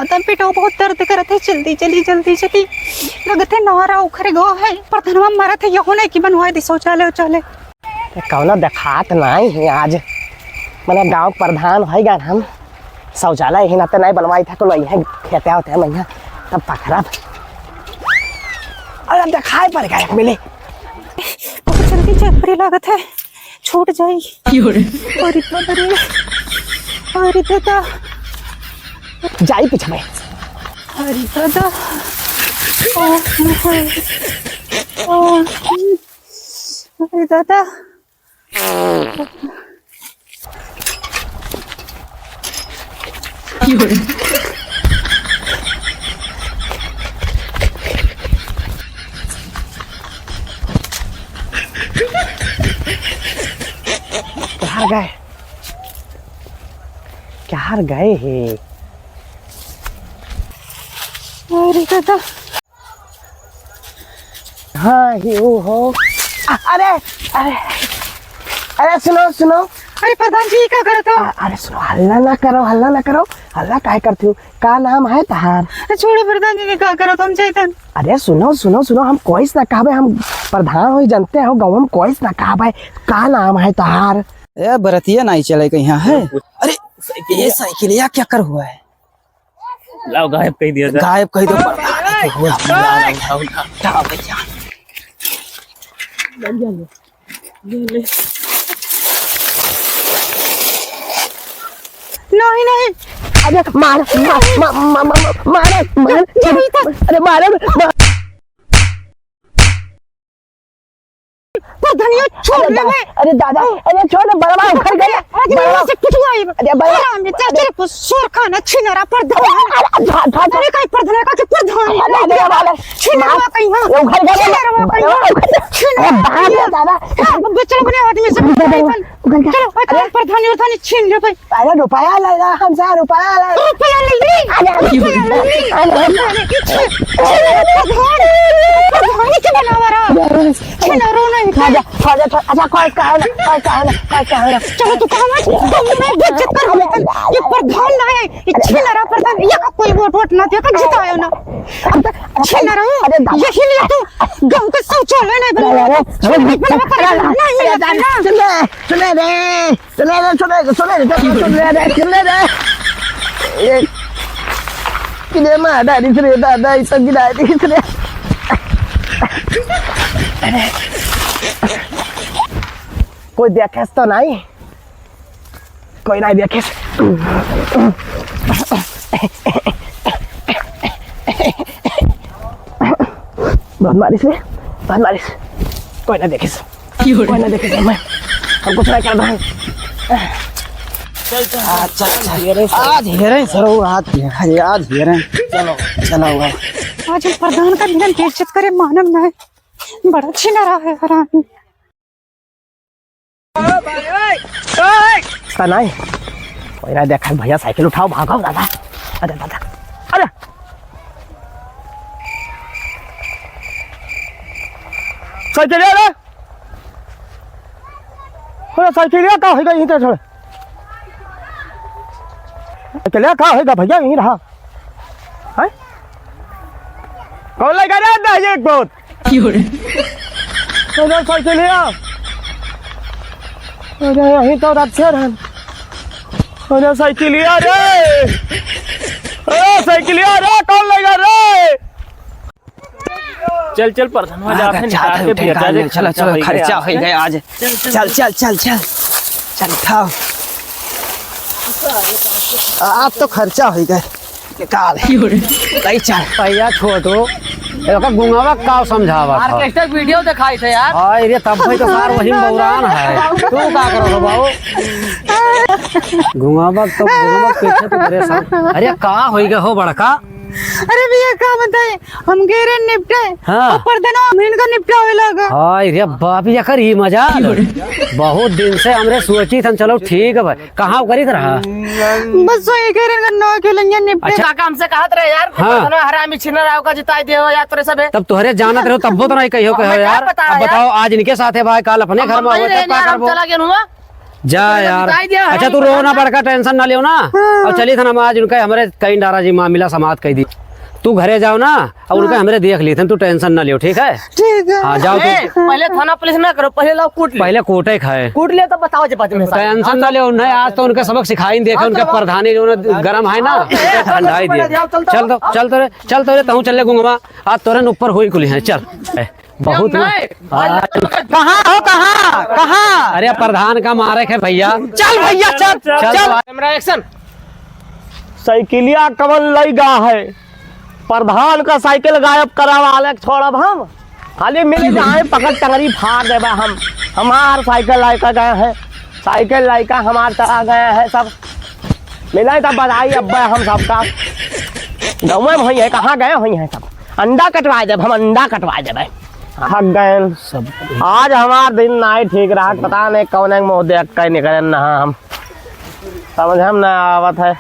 माता पेटो बहुत दर्द करत है। जल्दी चली लगते नहरा उखरे गो है प्रधानवा मारा थे यहो नहीं कि बनवाए दी शौचालय उचालय कौना देखात नहीं है आज मैंने गांव प्रधान है गा हम शौचालय ही ना तो नहीं बनवाई था तो लई है खेते होते हैं मैया तब खराब और अब दिखाई पड़ गया मिले बहुत जल्दी चपरी लागत है छूट जाई और इतना बड़ी और दादा जाई पीछे में अरे दादा अरे दादा क्या गए है अरे दादा हाँ ही हो अरे अरे अरे सुनो अरे प्रधान जी क्या करत हो? अरे सुनो हल्ला ना करो हल्ला काहे करती हूँ का नाम है तहार छोड़ो प्रधान जी क्या करो तुम चैतन अरे सुनो हम कोई ना कहबे हम प्रधान हो जानते हो गाँव में कोई ना कहबे का नाम है तहार ए बरतिया नहीं चले कहीं है अरे ये साइकिलिया क्या कर हुआ है लाओ गायब कह दिया गायब कह दो नहीं अरे मार प्रधानिया छोड़ ले अरे दादा अरे छोड़ बड़वा उखड़ गया बड़वा से कुछ आई अरे बड़वा में चाचे को सोर खाना छिनरा प्रधान अरे काय प्रधान का प्रधान छिनरा कहीं हां उखड़ गया छिनरा दादा बच्चा बने आदमी सब चलो प्रधान और छीन ले भाई अरे रुपया ले ला हमसे रुपया ले प्रधान के बनावा रहा छिनरो नहीं अच्छा कोई कहा चलो तू कहां तुम मैं बेइज्जत कर ये प्रधान ना है ये छिनरा प्रधान ये का कोई वोट ना दे का जितायो ना छिनरा यही लिए तू गांव का शौचालय नहीं बना किने मा दादी रे दादा इस दादी रे कोई देखे तो नहीं कोई नहीं देखे बहुत मारिस कोई ना देखे मैं हम कुछ नहीं कर रहा है आज हेरे सरो आज हेरे चलो आज प्रधान का दिन बेइज्जत करे मानव ना है बड़ा छिनरा है हरामी नहीं कोई ना देखा भैया साइकिल उठाओ भागो दादा अरे दादा अरे साइकिल साइकिल का होगा यहीं तो छोड़ साइकिल का होगा भैया यहीं रहा है कौन लगा रहा है एक बहुत साइकिल अरे यहीं तो रखे रहन अरे साइकिलिया रे कौन लगा रे चल प्रधान चलो खर्चा हो गया आज चल उठाओ आप तो खर्चा हो गए निकाल नहीं चल भैया छोटो गुंगावा का समझावा ऑर्केस्ट्रा वीडियो दिखाई थे यार हां रे तब भाई तो सार वही बौरान है तू का करो बाबू गुंगावा पीछे तो मेरे साथ अरे का होइगा हो बड़का अरे भैया क्या बताए हम गेरे निपटे हाँ। ऊपर देना अमीन का निपटा हुए लगा हाय रे बाप ये कर ही मजा बहुत दिन से हमरे सोची थन चलो ठीक है भाई कहां करी रहा बस ये गेरे का ना के लंगे निपटे अच्छा काम से कहत रहे यार हाँ। हरामी छिनर आओ का जिताई देओ यार तोरे सबे तब तोहरे जानत रहो तब तो नहीं कहियो यार अब बताओ आज इनके साथ है भाई कल अपने घर में होते का करबो चला गेनु जा यार। बताई दिया है, अच्छा तू रो ना, बड़का टेंशन ना लियो ना। अब चली था ना आज उनका हमारे कई डारा जी मामला समाप्त कर दी। तू घरे जाओ ना और उनका हमरे देख ली थे, तू टेंशन ना लियो, ठीक है? ठीक है। हाँ जाओ ए, तू। पहले थाना पुलिस ना करो, पहले लाओ कूट ले। पहले कोटे खाए, कूट ले तो बताओ जे बात में सारी। टेंशन ना लियो। नहीं आज तो उनका सबक सिखाई देखे, उनके प्रधानी जो गरम है ना ठंडाई दिए। चल तो रे तहु चल ले गुंगवा, आज तोरे ऊपर हुई कुली है। चल बहुत ना कहाँ हो, कहाँ? अरे प्रधान का मारे है भैया। चल भैया चल चल। Camera action. साइकिलिया कमल लगा है, प्रधान का साइकिल गायब करावा छोड़ब हम। खाली मिल जाए पकड़ टंगरी फाड़ देबा हम। हमार साइकिल लाइका गए हैं, साइकिल लाइका हमार चला गए हैं सब। मिला तब बधाई अब्बा हम सबका। गाँव में वही है, कहाँ गए वही है सब। अंडा कटवा देब हम, अंडा कटवा देब। हक गए सब। आज हमार दिन नहीं ठीक रहा, पता नहीं कौन मुँह देख कर निकले ना हम, समझ हम ना आवत है।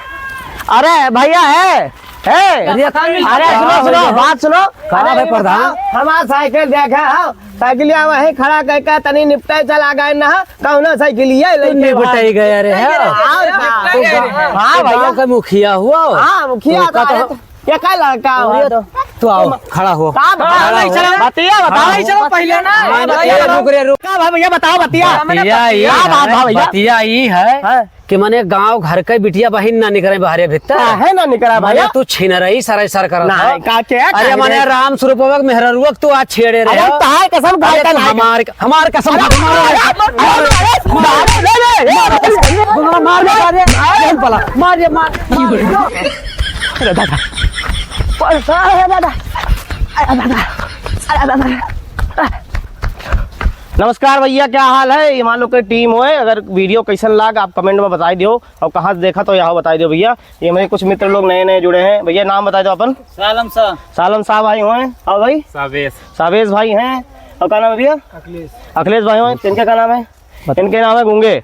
अरे भैया है अरे सुनो बात सुनो। कहाँ है प्रधान? हमारा साइकिल देखा है, साइकिलिया वही खड़ा करके तनी निपटे चला गए ना। कौन साइकिलिया निपटाई गए रे। हाँ भैया का मुखिया हुआ। हाँ मुखिया तो ये क्या लड़का हो तो। तू आओ खड़ा हो। बतिया बताओ पहले ना भैया बताओ बतिया। बतिया ये है कि मने गांव घर के बिटिया बहन ना निकले बाहरे भीतर है ना निकला भैया। तू छीन रही सारा सर कर। अरे मने राम स्वरूपक मेहररुक तू आज छेड़े रहे। कसम हमार कसम नमस्कार भैया, क्या हाल है? ये मान लो कि टीम हो। अगर वीडियो कैसन लगा आप कमेंट में बता दियो, और कहाँ से देखा तो यहाँ बता दियो भैया। ये मेरे कुछ मित्र लोग नए नए जुड़े हैं। भैया नाम बता दो अपन। सालम साहब भाई हुए, और भाई सावेश भाई हैं, और क्या नाम है भैया? अखिलेश भाई हुए। इनका क्या नाम है? इनके नाम है गूंगे।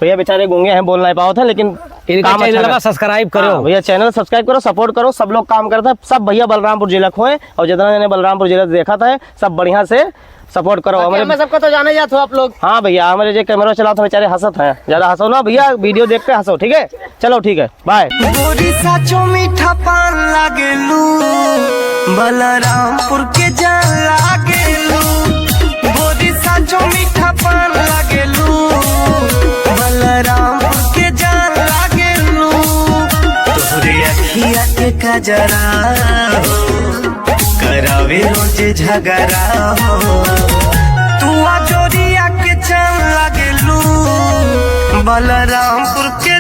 भैया बेचारे गूंगे हैं, बोल नहीं पाओ थे, लेकिन इनका चैनल का सब्सक्राइब करो भैया। चैनल सब्सक्राइब करो, सपोर्ट करो। सब लोग काम करते हैं, सब भैया बलरामपुर जिला को है, और जितना ने बलरामपुर जिला देखा था सब बढ़िया से सपोर्ट करो हमारे। सबको तो जाने जाते हो आप लोग। हाँ भैया, हमारे जो कैमरा चला था बेचारे हंसत हैं, ज्यादा हंसो ना भैया, वीडियो देख के हंसो, ठीक है? चलो ठीक है, बाय। मीठा पान लागेलू, बलरामपुर के जान लागेलू। बोरी साचो मीठा पान लागेलू, बलरामपुर के जान लागेलू। तोरे अखिया के कजरा करावे रोज झगड़ा हो। तू जोरिया के चांद लागेलू, बलरामपुर के